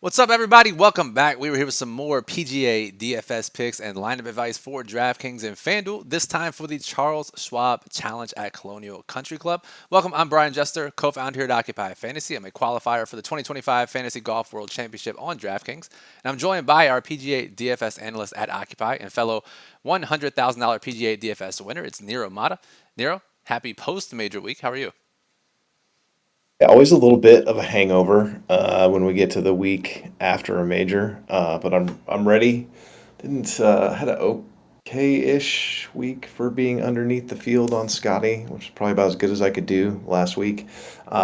What's up, everybody? Welcome back. We were here with some more PGA DFS picks and lineup advice for DraftKings and FanDuel, this time for the Charles Schwab Challenge at Colonial Country Club. Welcome, I'm Brian Jester, co-founder here at Occupy Fantasy. I'm a qualifier for the 2025 Fantasy Golf World Championship on DraftKings. And I'm joined by our PGA DFS analyst at Occupy and fellow $100,000 PGA DFS winner. It's Niromada. Niro, happy post-major week. How are you? Yeah, always a little bit of a hangover when we get to the week after a major, but I'm ready. Didn't Had an okay-ish week for being underneath the field on Scotty, which is probably about as good as I could do last week.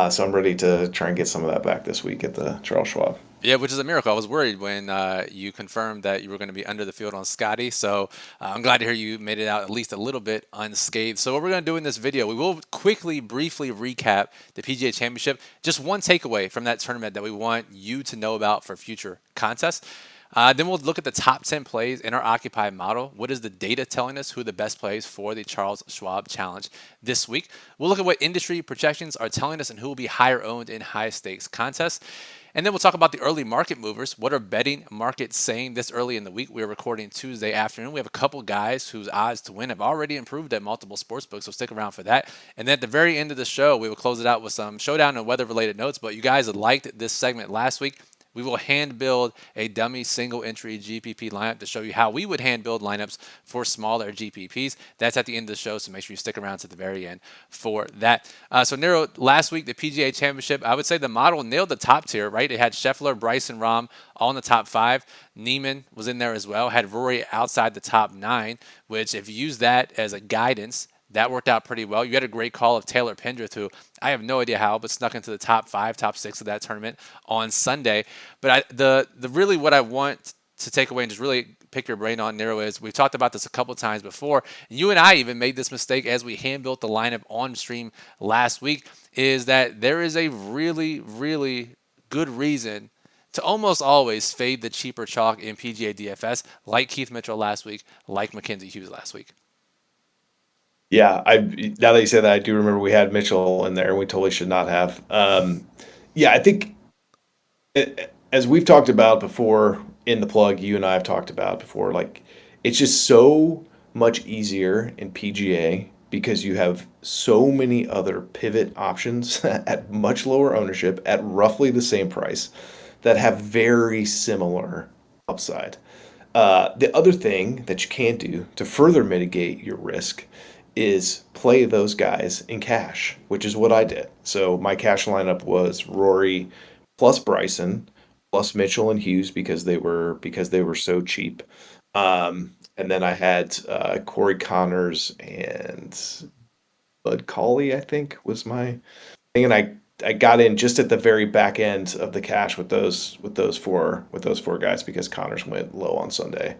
So I'm ready to try and get some of that back this week at the Charles Schwab. Yeah, which is a miracle. I was worried when you confirmed that you were going to be under the field on Scotty. So I'm glad to hear you made it out at least a little bit unscathed. So what we're going to do in this video, we will briefly recap the PGA Championship. Just one takeaway from that tournament that we want you to know about for future contests. Then we'll look at the top 10 plays in our Occupy model. What is the data telling us who the best plays for the Charles Schwab Challenge this week? We'll look at what industry projections are telling us and who will be higher owned in high stakes contests. And then we'll talk about the early market movers. What are betting markets saying this early in the week? We're recording Tuesday afternoon. We have a couple guys whose odds to win have already improved at multiple sportsbooks, so stick around for that. And then at the very end of the show, we will close it out with some showdown and weather-related notes. But you guys liked this segment last week. We will hand build a dummy single entry GPP lineup to show you how we would hand build lineups for smaller GPPs. That's at the end of the show, so make sure you stick around to the very end for that. So Nero, last week, the PGA Championship, I would say the model nailed the top tier, right? It had Scheffler, Bryson, Rahm all in the top 5. Neiman was in there as well, had Rory outside the top 9, which if you use that as a guidance, that worked out pretty well. You had a great call of Taylor Pendrith, who I have no idea how, but snuck into the top 5, top 6 of that tournament on Sunday. But the really what I want to take away and just really pick your brain on, Nero, is we've talked about this a couple times before. You and I even made this mistake as we hand built the lineup on stream last week, is that there is a really, really good reason to almost always fade the cheaper chalk in PGA DFS, like Keith Mitchell last week, like Mackenzie Hughes last week. Yeah, now that you say that, I do remember we had Mitchell in there, and we totally should not have. Yeah, I think as we've talked about before in the plug, you and I have talked about before, like it's just so much easier in PGA because you have so many other pivot options at much lower ownership at roughly the same price that have very similar upside. The other thing that you can do to further mitigate your risk is play those guys in cash, which is what I did. So my cash lineup was Rory plus Bryson plus Mitchell and Hughes because they were so cheap. And then I had Corey Connors and Bud Cauley, I think, was my thing, and I got in just at the very back end of the cash with those four guys because Connors went low on Sunday,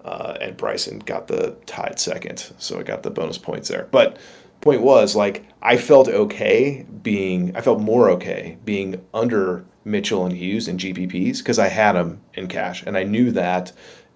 and Bryson got the tied second, so I got the bonus points there. But point was, like, I felt more okay being under Mitchell and Hughes in GPPs because I had them in cash, and I knew that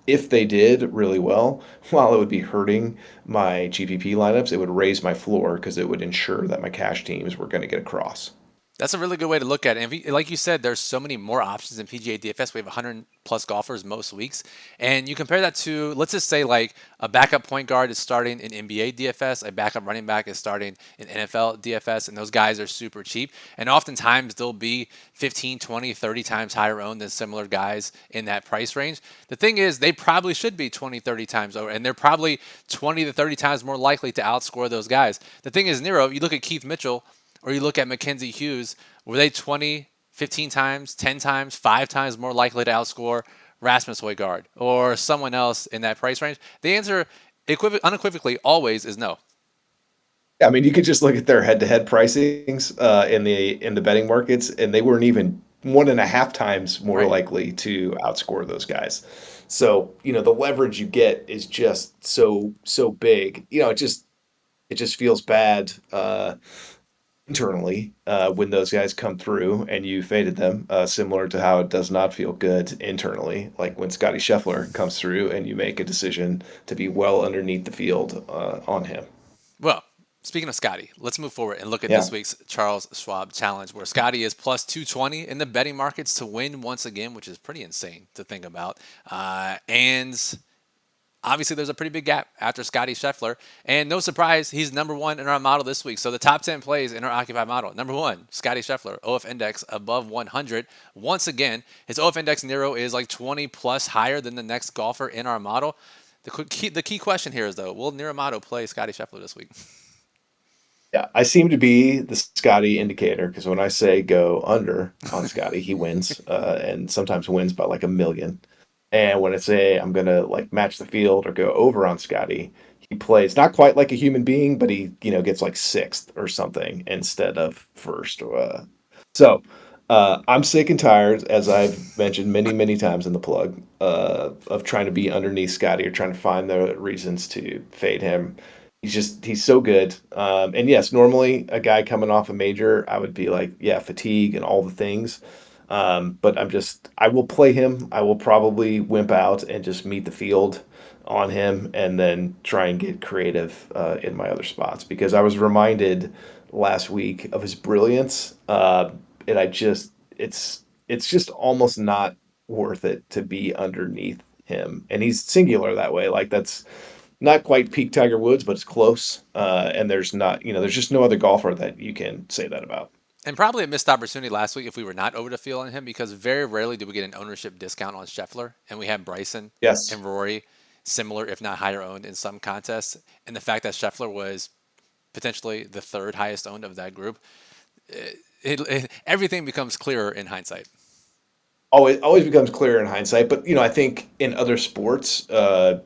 if they did really well, while it would be hurting my GPP lineups, it would raise my floor because it would ensure that my cash teams were going to get across. That's a really good way to look at it. And if you, like you said, there's so many more options in PGA DFS. We have 100 plus golfers most weeks. And you compare that to, let's just say, like a backup point guard is starting in NBA DFS, a backup running back is starting in NFL DFS, and those guys are super cheap. And oftentimes they'll be 15, 20, 30 times higher owned than similar guys in that price range. The thing is, they probably should be 20, 30 times over, and they're probably 20 to 30 times more likely to outscore those guys. The thing is, Nero, you look at Keith Mitchell, or you look at Mackenzie Hughes, were they 20, 15 times, 10 times, 5 times more likely to outscore Rasmus Højgaard or someone else in that price range? The answer unequivocally always is no. I mean, you could just look at their head-to-head pricings in the betting markets, and they weren't even 1.5 times more Right. likely to outscore those guys. So, the leverage you get is just so big. It just feels bad internally when those guys come through and you faded them, similar to how it does not feel good internally, like when Scotty Scheffler comes through and you make a decision to be well underneath the field on him. Well, Speaking of Scotty, let's move forward and look at Yeah. this week's Charles Schwab Challenge, where Scotty is plus 220 in the betting markets to win once again, which is pretty insane to think about. And obviously, there's a pretty big gap after Scotty Scheffler. And no surprise, he's number one in our model this week. So the top 10 plays in our occupied model. Number one, Scotty Scheffler, OF index above 100. Once again, his OF index Nero is like 20 plus higher than the next golfer in our model. The key question here is, though, will Niromada play Scotty Scheffler this week? Yeah, I seem to be the Scotty indicator because when I say go under on Scotty, he wins, and sometimes wins by like a million. And when I say I'm gonna like match the field or go over on Scotty, he plays not quite like a human being, but he gets like sixth or something instead of first. So I'm sick and tired, as I've mentioned many times in the plug, of trying to be underneath Scotty or trying to find the reasons to fade him. He's so good. And yes, normally a guy coming off a major, I would be like, yeah, fatigue and all the things. But I will play him. I will probably wimp out and just meet the field on him and then try and get creative in my other spots because I was reminded last week of his brilliance. And it's just almost not worth it to be underneath him. And he's singular that way. Like that's not quite peak Tiger Woods, but it's close. And there's just no other golfer that you can say that about. And probably a missed opportunity last week if we were not over the field on him because very rarely do we get an ownership discount on Scheffler. And we have Bryson Yes. and Rory similar, if not higher owned in some contests. And the fact that Scheffler was potentially the third highest owned of that group, everything becomes clearer in hindsight. Always becomes clearer in hindsight. But I think in other sports,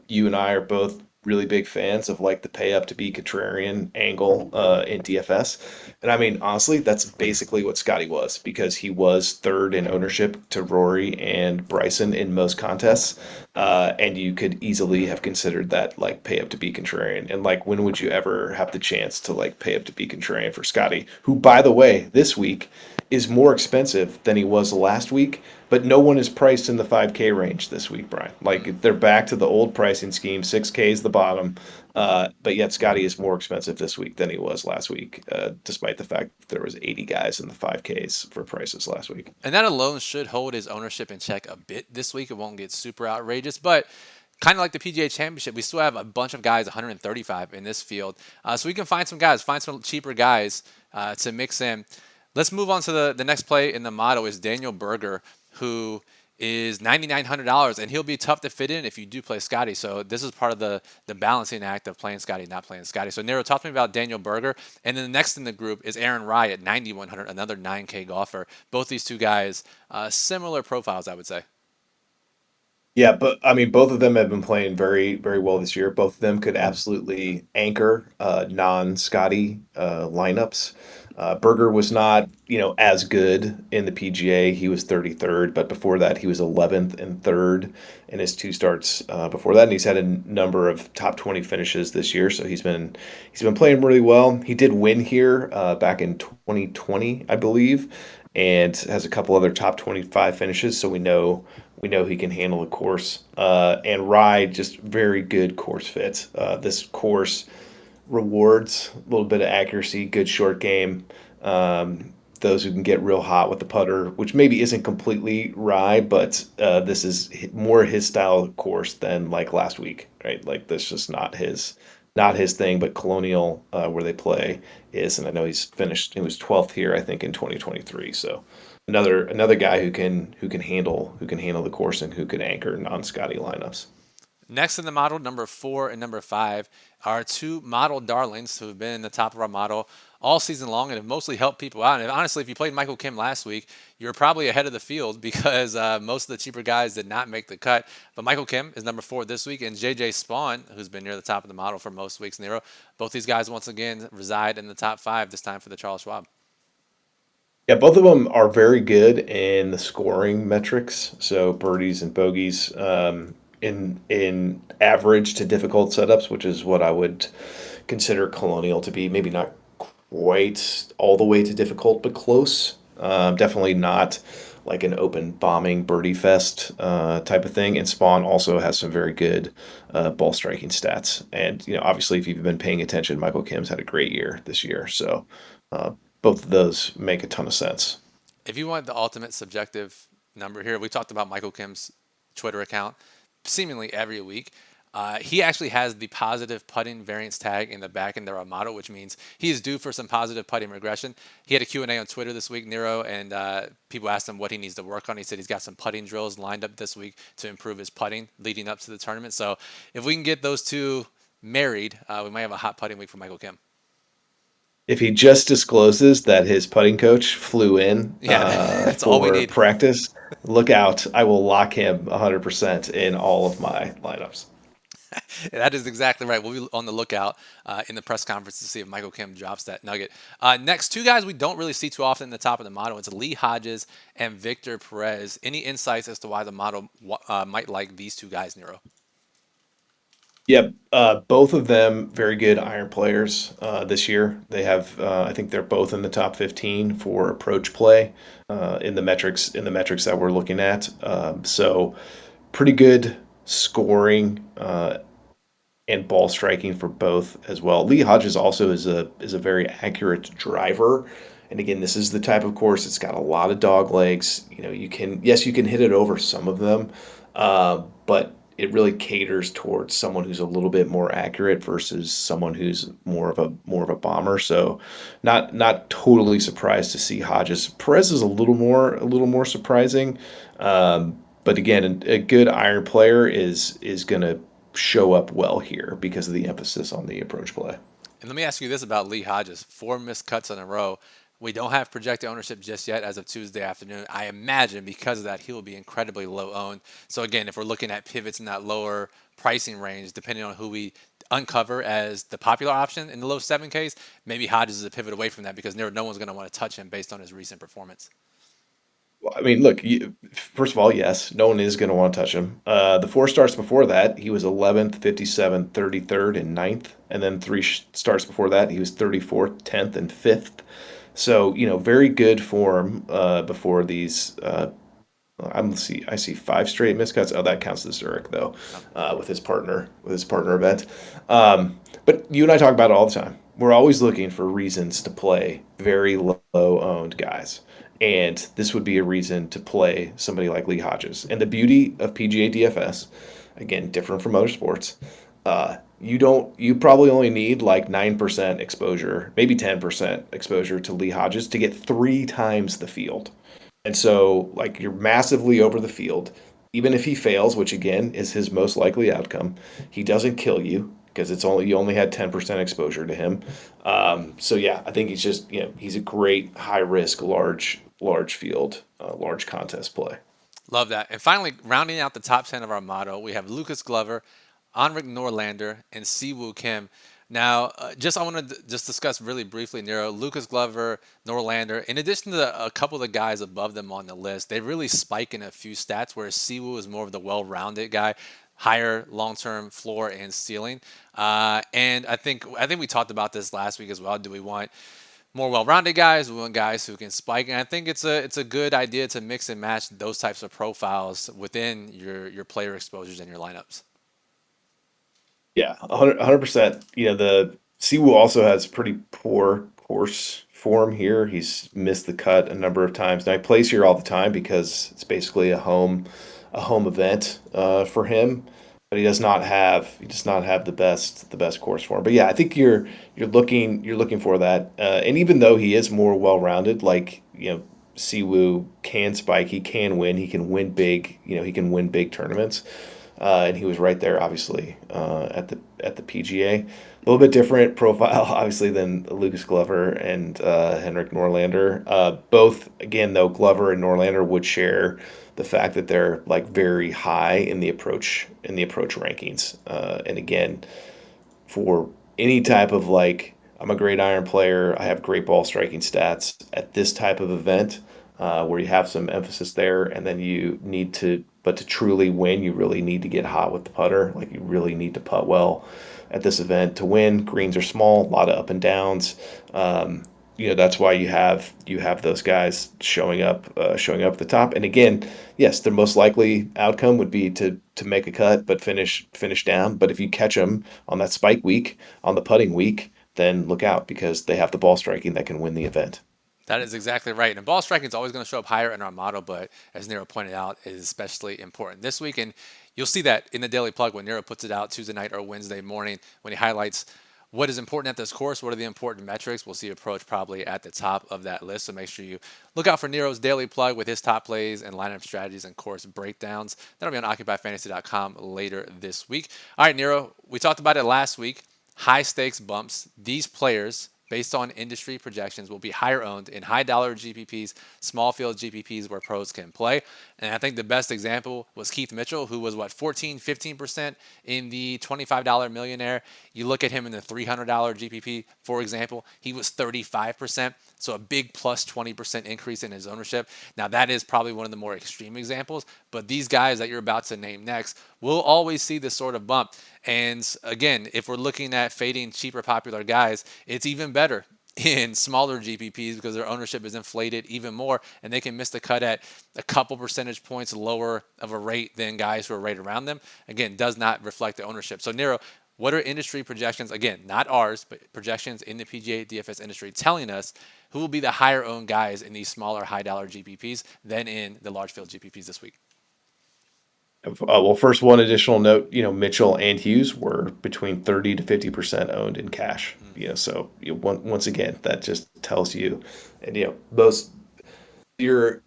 you and I are both really big fans of like the pay up to be contrarian angle in DFS. And I mean, honestly, that's basically what Scotty was because he was third in ownership to Rory and Bryson in most contests. And you could easily have considered that like pay up to be contrarian. And like, when would you ever have the chance to like pay up to be contrarian for Scotty, who, by the way, this week is more expensive than he was last week, but no one is priced in the 5K range this week, Brian. Like they're back to the old pricing scheme. 6K is the bottom, but yet Scotty is more expensive this week than he was last week, despite the fact that there was 80 guys in the 5Ks for prices last week. And that alone should hold his ownership in check a bit this week. It won't get super outrageous, but kind of like the PGA Championship, we still have a bunch of guys 135 in this field. So we can find some cheaper guys to mix in. Let's move on to the next play in the model is Daniel Berger, who is $9,900, and he'll be tough to fit in if you do play Scotty. So this is part of the balancing act of playing Scotty, not playing Scotty. So Nero, talk to me about Daniel Berger, and then the next in the group is Aaron Rai at 9,100, another 9K golfer. Both these two guys, similar profiles, I would say. Yeah, but I mean, both of them have been playing very well this year. Both of them could absolutely anchor non-Scotty lineups. Berger was not, as good in the PGA. He was 33rd, but before that, he was 11th and third in his two starts before that. And he's had a number of top 20 finishes this year, so he's been playing really well. He did win here back in 2020, I believe, and has a couple other top 25 finishes. So we know he can handle the course. And Rye, just very good course fit. This course rewards a little bit of accuracy, good short game. Those who can get real hot with the putter, which maybe isn't completely Rye, but this is more his style of course than like last week, right? Like this just not his thing, but Colonial, where they play, is. And I know he was 12th here, I think, in 2023. So another guy who can handle the course and who can anchor non-Scotty lineups. Next in the model, number 4 and number 5, are two model darlings who have been in the top of our model all season long and have mostly helped people out. And honestly, if you played Michael Kim last week, you're probably ahead of the field because most of the cheaper guys did not make the cut. But Michael Kim is number 4 this week, and JJ Spawn, who's been near the top of the model for most weeks in a row. Both these guys, once again, reside in the top 5 this time for the Charles Schwab. Yeah, both of them are very good in the scoring metrics, so birdies and bogeys, in average to difficult setups, which is what I would consider Colonial to be. Maybe not quite all the way to difficult, but close. Definitely not like an open bombing birdie fest type of thing. And Spawn also has some very good ball striking stats. And obviously, if you've been paying attention, Michael Kim's had a great year this year. So uh, both of those make a ton of sense. If you want the ultimate subjective number here, we talked about Michael Kim's Twitter account seemingly every week. He actually has the positive putting variance tag in the back end of our model, which means he is due for some positive putting regression. He had a Q&A on Twitter this week, Nero, and people asked him what he needs to work on. He said he's got some putting drills lined up this week to improve his putting leading up to the tournament. So if we can get those two married, we might have a hot putting week for Michael Kim. If he just discloses that his putting coach flew in Yeah, that's all we for need. practice, look out. I will lock him 100% in all of my lineups. That is exactly right. We'll be on the lookout in the press conference to see if Michael Kim drops that nugget. Next, two guys we don't really see too often in the top of the model. It's Lee Hodges and Victor Perez. Any insights as to why the model might like these two guys, Nero? Yep, both of them very good iron players this year. They have, I think they're both in the top 15 for approach play in the metrics that we're looking at. So pretty good scoring and ball striking for both as well. Lee Hodges also is a very accurate driver. And again, this is the type of course it's got a lot of dog legs. You can hit it over some of them, but it really caters towards someone who's a little bit more accurate versus someone who's more of a bomber. So not totally surprised to see Hodges. Perez is a little more surprising. But again, a good iron player is going to show up well here because of the emphasis on the approach play. And let me ask you this about Lee Hodges: 4 missed cuts in a row. We don't have projected ownership just yet as of Tuesday afternoon. I imagine because of that, he will be incredibly low owned. So again, if we're looking at pivots in that lower pricing range, depending on who we uncover as the popular option in the low 7Ks, maybe Hodges is a pivot away from that because no one's going to want to touch him based on his recent performance. Well, I mean, look, first of all, yes, no one is going to want to touch him. The four starts before that, he was 11th, 57th, 33rd, and ninth. And then three starts before that, he was 34th, 10th, and 5th. So, very good form before these. I see five straight miscuts. Oh, that counts as Zurich though, with his partner event. But you and I talk about it all the time. We're always looking for reasons to play very low owned guys, and this would be a reason to play somebody like Lee Hodges. And the beauty of PGA DFS, again, different from motorsports. You probably only need like 9% exposure, maybe 10% exposure to Lee Hodges to get three times the field. And so, like, you're massively over the field. Even if he fails, which again is his most likely outcome, he doesn't kill you because you only had 10% exposure to him. So yeah, I think he's a great high risk, large field, large contest play. Love that. And finally, rounding out the top 10 of our model, we have Lucas Glover, Anrik Norlander, and Siwoo Kim. Now, I want to just discuss really briefly, Nero, Lucas Glover, Norlander. In addition to a couple of the guys above them on the list, they really spike in a few stats, whereas Siwoo is more of the well-rounded guy, higher long-term floor and ceiling. And I think we talked about this last week as well. Do we want more well-rounded guys? We want guys who can spike, and I think it's a good idea to mix and match those types of profiles within your player exposures and your lineups. Yeah, 100%. The Siwoo also has pretty poor course form here. He's missed the cut a number of times. Now he plays here all the time because it's basically a home event for him. But he does not have the best course form. But yeah, I think you're looking for that. And even though he is more well-rounded, like Siwoo can spike, he can win, he can win big. He can win big tournaments. And he was right there, obviously, at the PGA. A little bit different profile, obviously, than Lucas Glover and Henrik Norlander. Both, again, though, Glover and Norlander would share the fact that they're like very high in the approach rankings. And again, for any type of like, I'm a great iron player, I have great ball striking stats at this type of event, where you have some emphasis there, and then but to truly win, you really need to get hot with the putter. Like, you really need to putt well at this event to win. Greens are small, a lot of up and downs. that's why you have those guys showing up at the top. And again, yes, the most likely outcome would be to make a cut, but finish down. But if you catch them on that spike week, on the putting week, then look out because they have the ball striking that can win the event. That is exactly right. And ball striking is always going to show up higher in our model, but as Nero pointed out, it is especially important this week. And you'll see that in the daily plug when Nero puts it out Tuesday night or Wednesday morning when he highlights what is important at this course, what are the important metrics. We'll see approach probably at the top of that list. So make sure you look out for Nero's daily plug with his top plays and lineup strategies and course breakdowns. That'll be on OccupyFantasy.com later this week. All right, Nero, we talked about it last week. High stakes bumps. These players based on industry projections, will be higher owned in high dollar GPPs, small field GPPs where pros can play. And I think the best example was Keith Mitchell, who was 14, 15% in the $25 millionaire. You look at him in the $300 GPP, for example, he was 35%. So a big plus 20% increase in his ownership. Now, that is probably one of the more extreme examples, but these guys that you're about to name next will always see this sort of bump. And again, if we're looking at fading cheaper popular guys, it's even better in smaller GPPs because their ownership is inflated even more and they can miss the cut at a couple percentage points lower of a rate than guys who are right around them. Again, does not reflect the ownership. So Nero, what are industry projections? Again, not ours, but projections in the PGA DFS industry telling us who will be the higher owned guys in these smaller high dollar GPPs than in the large field GPPs this week. Well, first, one additional note, Mitchell and Hughes were between 30 to 50% owned in cash. So once again, that just tells you, and your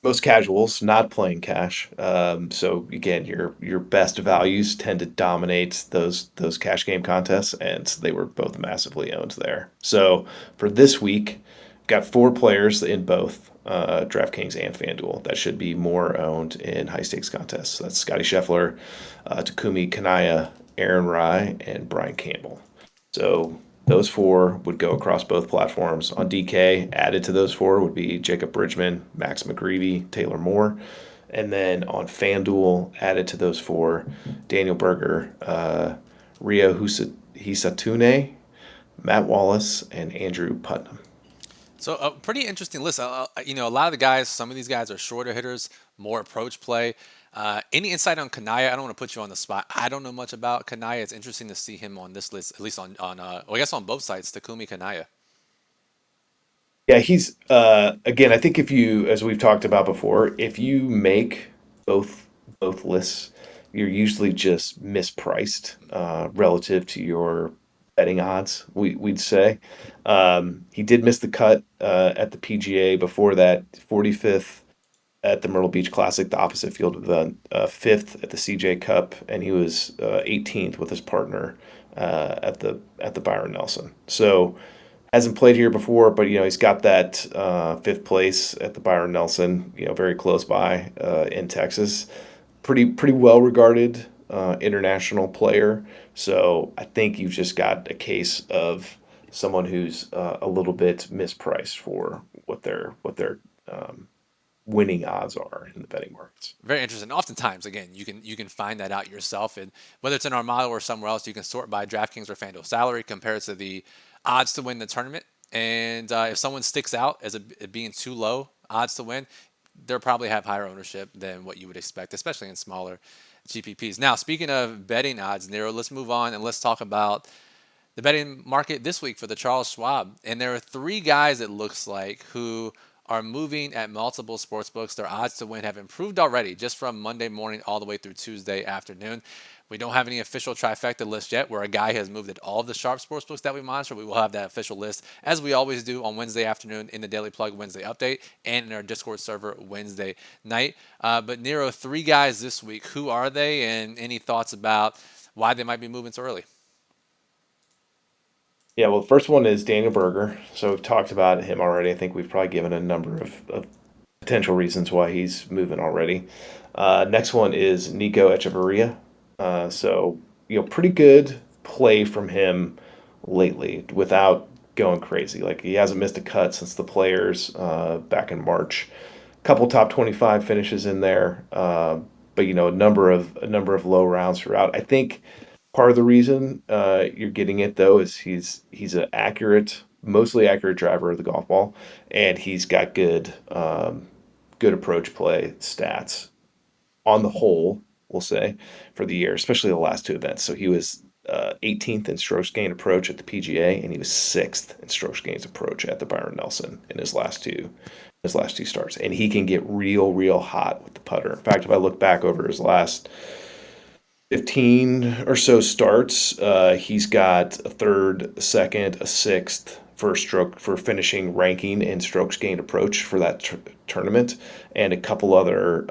most casuals not playing cash. So again, your best values tend to dominate those cash game contests, and they were both massively owned there. So for this week, got four players in both DraftKings and FanDuel that should be more owned in high stakes contests. So that's Scotty Scheffler, Takumi Kanaya, Aaron Rye, and Brian Campbell. So those four would go across both platforms. On DK, added to those four would be Jacob Bridgman, Max McGreevy, Taylor Moore. And then on FanDuel, added to those four, Daniel Berger, Rio Hisatune, Matt Wallace, and Andrew Putnam. So a pretty interesting list. A lot of the guys, some of these guys are shorter hitters, more approach play. Any insight on Kanaya? I don't want to put you on the spot. I don't know much about Kanaya. It's interesting to see him on this list, at least well, I guess on both sides, Takumi Kanaya. Yeah, he's again, I think if you, as we've talked about before, if you make both lists, you're usually just mispriced relative to your betting odds, we'd say. He did miss the cut at the PGA before that, 45th at the Myrtle Beach Classic, the opposite field event, fifth at the CJ Cup, and he was 18th with his partner at the Byron Nelson. So hasn't played here before, but he's got that fifth place at the Byron Nelson, very close by in Texas. Pretty well regarded international player. So I think you've just got a case of someone who's a little bit mispriced for what their winning odds are in the betting markets. Very interesting. Oftentimes, again, you can find that out yourself, and whether it's in our model or somewhere else, you can sort by DraftKings or FanDuel salary compared to the odds to win the tournament. And if someone sticks out as it being too low odds to win, they'll probably have higher ownership than what you would expect, especially in smaller GPPs. Now, speaking of betting odds, Nero, let's move on and let's talk about the betting market this week for the Charles Schwab. And there are three guys, it looks like, who are moving at multiple sports books. Their odds to win have improved already just from Monday morning all the way through Tuesday afternoon. We don't have any official trifecta list yet where a guy has moved at all of the sharp sports books that we monitor. We will have that official list as we always do on Wednesday afternoon in the Daily Plug Wednesday update and in our Discord server Wednesday night. But Nero, three guys this week. Who are they, and any thoughts about why they might be moving so early? Yeah, well, the first one is Daniel Berger. So we've talked about him already. I think we've probably given a number of potential reasons why he's moving already. Next one is Nico Echeverria. So, pretty good play from him lately without going crazy. Like he hasn't missed a cut since the players back in March. Couple top 25 finishes in there. But a number of low rounds throughout. I think part of the reason you're getting it though is he's an accurate mostly accurate driver of the golf ball, and he's got good approach play stats on the whole, we'll say, for the year, especially the last two events. So he was 18th in strokes gained approach at the PGA, and he was 6th in strokes gained approach at the Byron Nelson in his last two starts. And he can get real hot with the putter. In fact, if I look back over his last 15 or so starts, he's got a third, a second, a sixth for finishing ranking in strokes gained approach for that tournament, and a couple other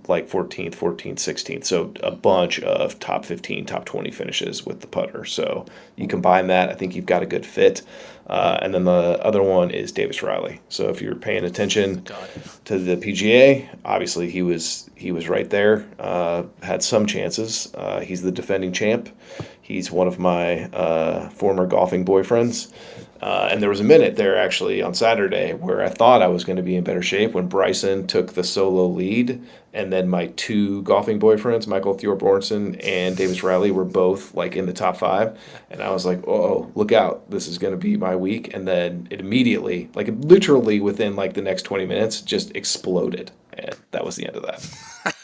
like 14th, 16th. So a bunch of top 15, top 20 finishes with the putter. So you combine that, I think you've got a good fit. And then the other one is Davis Riley. So if you're paying attention to the PGA, obviously he was right there. Had some chances. He's the defending champ. He's one of my former golfing boyfriends. And there was a minute there actually on Saturday where I thought I was going to be in better shape when Bryson took the solo lead, and then my two golfing boyfriends, Michael Thorbjornsen and Davis Riley, were both like in the top five, and I was like, "Oh, look out! This is going to be my week." And then it immediately, like literally within like the next 20 minutes, just exploded, and that was the end of that.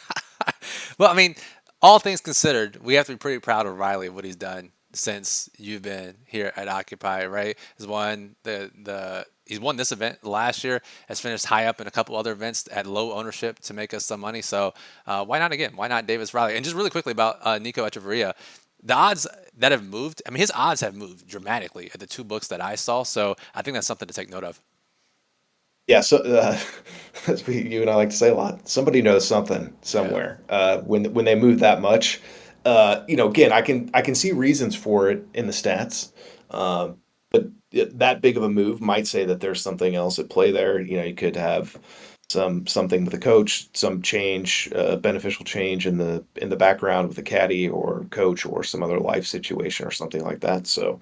Well, I mean, all things considered, we have to be pretty proud of Riley, what he's done since you've been here at Occupy, right? He's won this event last year, has finished high up in a couple other events at low ownership to make us some money. So why not again? Why not Davis Riley? And just really quickly about Nico Echeverria, the odds that have moved, I mean, his odds have moved dramatically at the two books that I saw. So I think that's something to take note of. Yeah, so as you and I like to say a lot, somebody knows something Yeah. somewhere. When they move that much, again, I can see reasons for it in the stats, but that big of a move might say that there's something else at play there. You could have something with the coach, some change, beneficial change in the background with the caddy or coach or some other life situation or something like that. So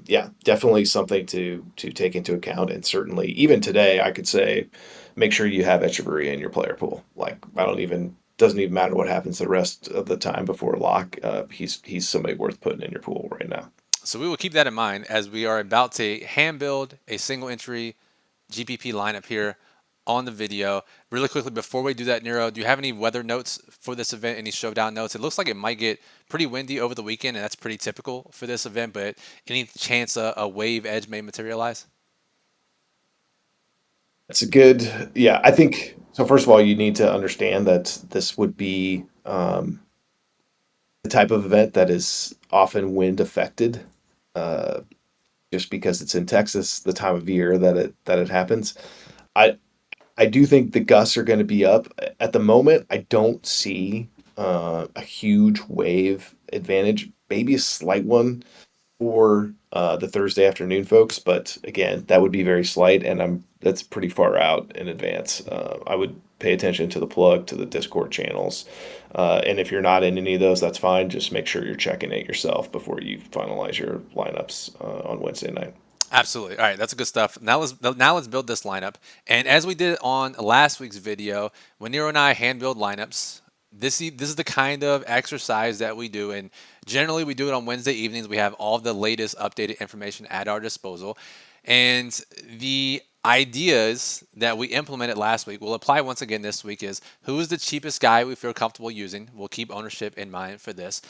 yeah, definitely something to take into account. And certainly, even today, I could say, make sure you have Echeverria in your player pool. Like, I don't even doesn't even matter what happens the rest of the time before lock. He's somebody worth putting in your pool right now. So we will keep that in mind as we are about to hand build a single entry GPP lineup here on the video. Really quickly, before we do that, Nero, do you have any weather notes for this event? Any showdown notes? It looks like it might get pretty windy over the weekend, and that's pretty typical for this event. But any chance a wave edge may materialize? It's a good, yeah. I think so. First of all, you need to understand that this would be the type of event that is often wind affected, uh, just because it's in Texas, the time of year that it happens. I I do think the gusts are going to be up. At the moment, I don't see a huge wave advantage. Maybe a slight one for the Thursday afternoon folks, but again, that would be very slight, and that's pretty far out in advance. I would pay attention to the plug, to the Discord channels, and if you're not in any of those, that's fine. Just make sure you're checking it yourself before you finalize your lineups on Wednesday night. Absolutely. All right, that's good stuff. Now let's build this lineup. And as we did on last week's video, when Nero and I hand build lineups, this is the kind of exercise that we do. And generally, we do it on Wednesday evenings. We have all the latest updated information at our disposal, and the ideas that we implemented last week will apply once again this week. Is who is the cheapest guy we feel comfortable using? We'll keep ownership in mind for this.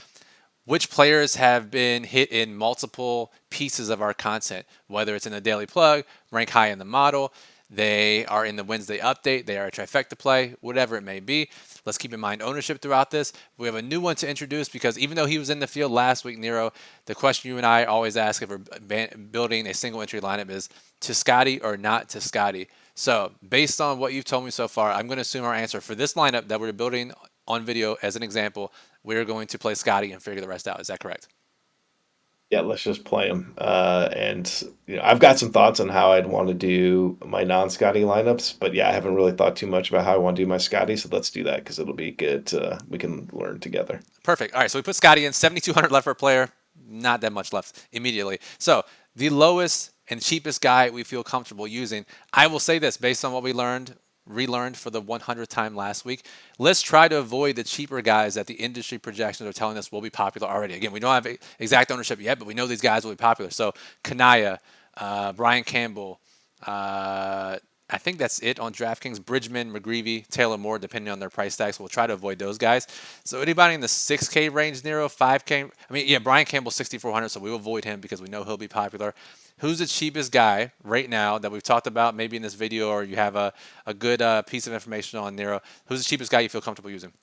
Which players have been hit in multiple pieces of our content, whether it's in the daily plug, rank high in the model, they are in the Wednesday update, they are a trifecta play, whatever it may be. Let's keep in mind ownership throughout this. We have a new one to introduce because even though he was in the field last week, Nero, the question you and I always ask if we're building a single entry lineup is to Scotty or not to Scotty. So based on what you've told me so far, I'm going to assume our answer for this lineup that we're building on video as an example, we're going to play Scotty and figure the rest out. Is that correct? Yeah, let's just play them. And I've got some thoughts on how I'd want to do my non-Scotty lineups, but yeah, I haven't really thought too much about how I want to do my Scotty. So let's do that because it'll be good. We can learn together. Perfect. All right, so we put Scotty in, 7,200 left per player. Not that much left immediately. So the lowest and cheapest guy we feel comfortable using. I will say this based on what we relearned for the 100th time last week. Let's try to avoid the cheaper guys that the industry projections are telling us will be popular already. Again, we don't have exact ownership yet, but we know these guys will be popular. So Kanaya, Brian Campbell. I think that's it on DraftKings. Bridgman, McGreevy, Taylor Moore, depending on their price tags. We'll try to avoid those guys. So anybody in the 6K range, Nero, 5K. I mean, yeah, Brian Campbell, 6,400. So we will avoid him because we know he'll be popular. Who's the cheapest guy right now that we've talked about maybe in this video, or you have a good piece of information on Nero? Who's the cheapest guy you feel comfortable using?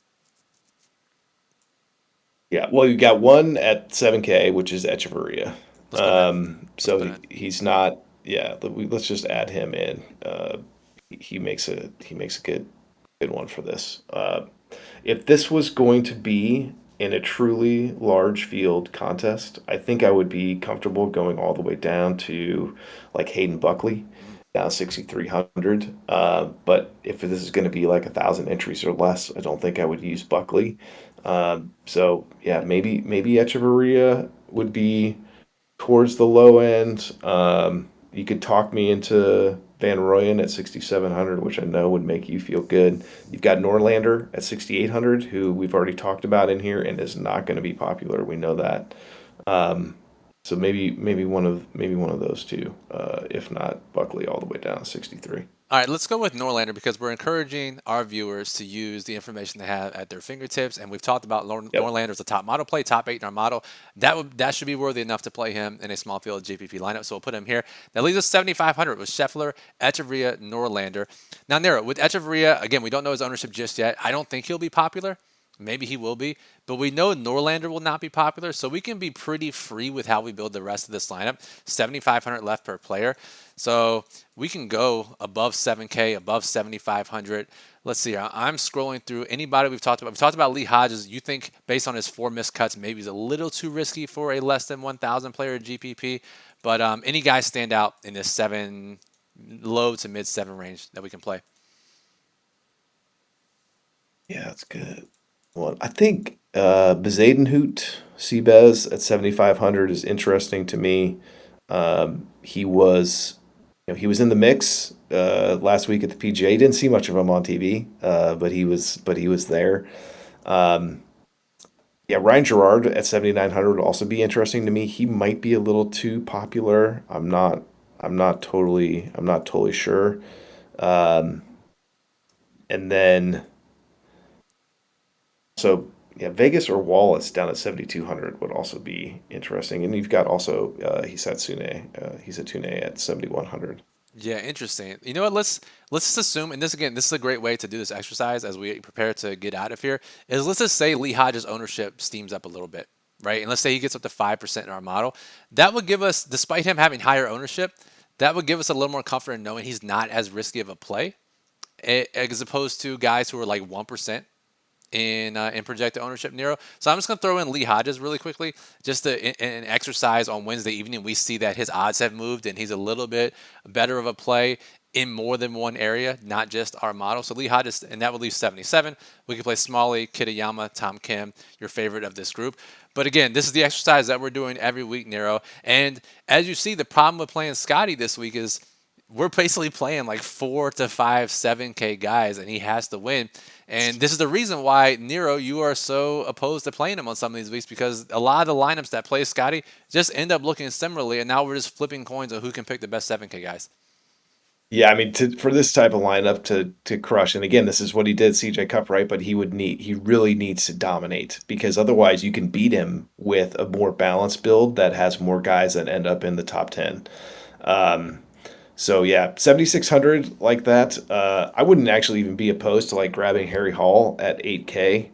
Yeah, well, you got one at 7K, which is Echeverria. Let's put him in. Let's So put him in. he's not. Yeah, let's just add him in. He makes a good one for this. If this was going to be in a truly large field contest, I think I would be comfortable going all the way down to like Hayden Buckley, Mm. down 6,300. But if this is going to be like 1,000 entries or less, I don't think I would use Buckley. So yeah, maybe Echeverria would be towards the low end. You could talk me into Van Royen at 6,700, which I know would make you feel good. You've got Norlander at 6,800, who we've already talked about in here and is not going to be popular. We know that. Um, so maybe one of those two, if not Buckley all the way down to 63. All right, let's go with Norlander because we're encouraging our viewers to use the information they have at their fingertips. And we've talked about Yep. Norlander as a top model play, top 8 in our model. That should be worthy enough to play him in a small field GPP lineup. So we'll put him here. That leaves us 7,500 with Scheffler, Echeverria, Norlander. Now, Nero, with Echeverria, again, we don't know his ownership just yet. I don't think he'll be popular. Maybe he will be, but we know Norlander will not be popular, so we can be pretty free with how we build the rest of this lineup. 7,500 left per player, so we can go above 7K, above 7,500. Let's see. I'm scrolling through anybody we've talked about. We've talked about Lee Hodges. You think based on his 4 missed cuts, maybe he's a little too risky for a less than 1,000 player GPP. But any guys stand out in this low to mid 7 range that we can play? Yeah, that's good. Well, I think Bezadenhout Seabez at 7,500 is interesting to me. He was in the mix last week at the PGA. Didn't see much of him on TV, but he was there. Um, yeah, Ryan Gerard at 7,900 would also be interesting to me. He might be a little too popular. I'm not totally sure. Um, and then so yeah, Vegas or Wallace down at 7,200 would also be interesting. And you've got also Hisatune at 7,100. Yeah, interesting. You know what? Let's just assume, and this is a great way to do this exercise as we prepare to get out of here. Is let's just say Lee Hodges' ownership steams up a little bit, right? And let's say he gets up to 5% in our model. That would give us, despite him having higher ownership, that would give us a little more comfort in knowing he's not as risky of a play as opposed to guys who are like 1% in projected ownership, Nero. So I'm just going to throw in Lee Hodges really quickly, just an exercise on Wednesday evening. We see that his odds have moved and he's a little bit better of a play in more than one area, not just our model. So Lee Hodges, and that would leave 77. We could play Smalley, Kitayama, Tom Kim, your favorite of this group. But again, this is the exercise that we're doing every week, Nero. And as you see, the problem with playing Scotty this week is we're basically playing like 4 to 5, 7K guys, and he has to win. And this is the reason why, Nero, you are so opposed to playing him on some of these weeks, because a lot of the lineups that play Scotty just end up looking similarly, and now we're just flipping coins on who can pick the best 7K guys. Yeah, I mean, for this type of lineup to crush, and again, this is what he did CJ Cup, right? But he really needs to dominate because otherwise you can beat him with a more balanced build that has more guys that end up in the top 10. Um, So yeah, 7,600 like that. I wouldn't actually even be opposed to like grabbing Harry Hall at 8K,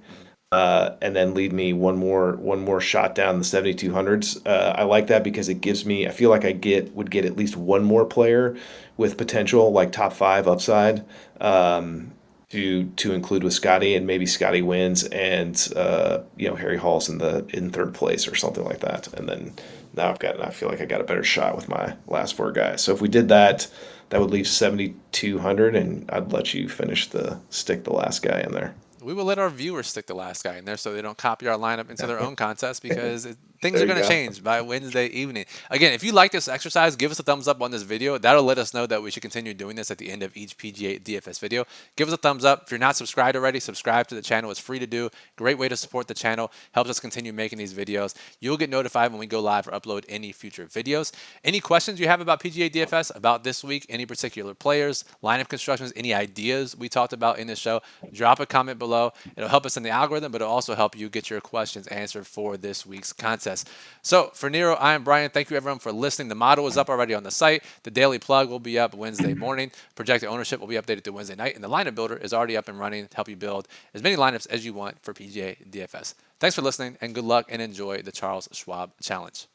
and then leave me one more shot down the 7,200s. I like that because it gives me. I feel like I would get at least one more player with potential like top 5 upside, to include with Scotty, and maybe Scotty wins and Harry Hall's in third place or something like that, and then I feel like I got a better shot with my last 4 guys. So if we did that, that would leave 7,200, and I'd let you stick the last guy in there. We will let our viewers stick the last guy in there so they don't copy our lineup into their own contest, because Things There are you going to go. change by Wednesday evening. Again, if you like this exercise, give us a thumbs up on this video. That'll let us know that we should continue doing this at the end of each PGA DFS video. Give us a thumbs up. If you're not subscribed already, subscribe to the channel. It's free to do. Great way to support the channel. Helps us continue making these videos. You'll get notified when we go live or upload any future videos. Any questions you have about PGA DFS, about this week, any particular players, lineup constructions, any ideas we talked about in this show, drop a comment below. It'll help us in the algorithm, but it'll also help you get your questions answered for this week's contest. So for Nero, I am Brian. Thank you everyone for listening. The model is up already on the site. The daily plug will be up Wednesday morning. Projected ownership will be updated to Wednesday night. And the lineup builder is already up and running to help you build as many lineups as you want for PGA DFS. Thanks for listening and good luck and enjoy the Charles Schwab Challenge.